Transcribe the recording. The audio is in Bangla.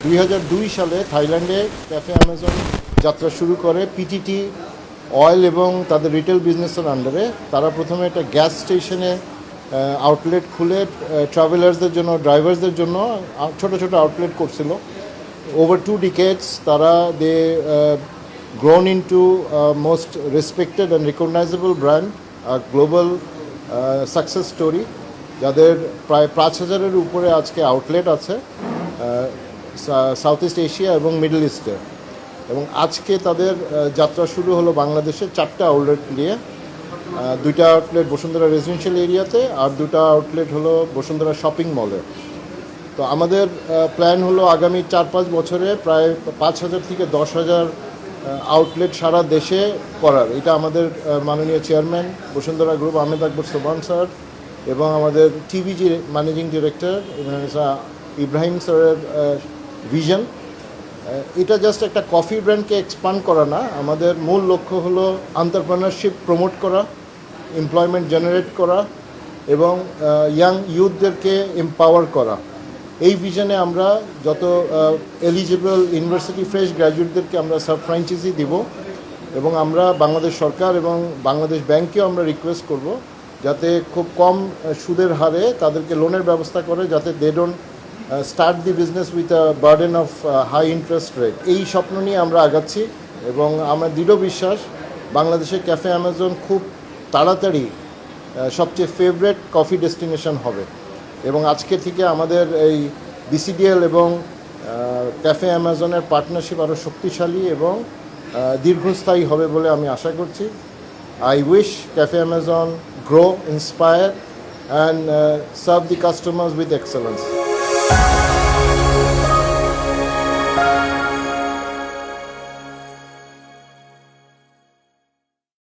2002 সালে থাইল্যান্ডে ক্যাফে অ্যামাজন যাত্রা শুরু করে পিটিটি অয়েল এবং তাদের রিটেল বিজনেসের আন্ডারে। তারা প্রথমে একটা গ্যাস স্টেশনে আউটলেট খুলে ট্রাভেলার্সদের জন্য, ড্রাইভার্সদের জন্য ছোট ছোট আউটলেট করছিল। ওভার 2 decades তারা দে grown into most respected and recognizable brand, a global success story, যাদের প্রায় 5,000-এর উপরে আজকে আউটলেট আছে সাউথ ইস্ট এশিয়া এবং মিডল ইস্টে। এবং আজকে তাদের যাত্রা শুরু হলো বাংলাদেশে 4টা আউটলেট নিয়ে। 2টা আউটলেট বসুন্ধরা রেসিডেন্সিয়াল এরিয়াতে আর 2টা আউটলেট হলো বসুন্ধরা শপিং মলে। তো আমাদের প্ল্যান হলো আগামী 4-5 বছরে প্রায় 5,000 থেকে 10,000 আউটলেট সারা দেশে করার। এটা আমাদের মাননীয় চেয়ারম্যান বসুন্ধরা গ্রুপ আহমেদ আকবর সোবহান স্যার এবং আমাদের টিভিজি ম্যানেজিং ডিরেক্টর ইব্রাহিম স্যারের ভিশন। এটা জাস্ট একটা কফি ব্র্যান্ডকে এক্সপান্ড করা না, আমাদের মূল লক্ষ্য হলো এন্টারপ্রেনারশিপ প্রমোট করা, এমপ্লয়মেন্ট জেনারেট করা এবং ইয়াং ইউথদেরকে এম্পাওয়ার করা। এই ভিশনে আমরা যত এলিজিবল ইউনিভার্সিটি ফ্রেশ গ্র্যাজুয়েটদেরকে আমরা সাব ফ্র্যাঞ্চাইজি দিব এবং আমরা বাংলাদেশ সরকার এবং বাংলাদেশ ব্যাংকেও আমরা রিকোয়েস্ট করব যাতে খুব কম সুদের হারে তাদেরকে লোনের ব্যবস্থা করে, যাতে they don't start the business with a burden of high interest rate. এই স্বপ্ন নিয়ে আমরা আগাচ্ছি এবং আমার দৃঢ় বিশ্বাস বাংলাদেশে ক্যাফে অ্যামাজন খুব তাড়াতাড়ি সবচেয়ে ফেভারেট কফি ডেস্টিনেশন হবে। এবং আজকে থেকে আমাদের এই বিসিডিএল এবং ক্যাফে অ্যামাজনের পার্টনারশিপ আরও শক্তিশালী এবং দীর্ঘস্থায়ী হবে বলে আমি আশা করছি। I wish cafe Amazon grow, inspire and serve the customers with excellence.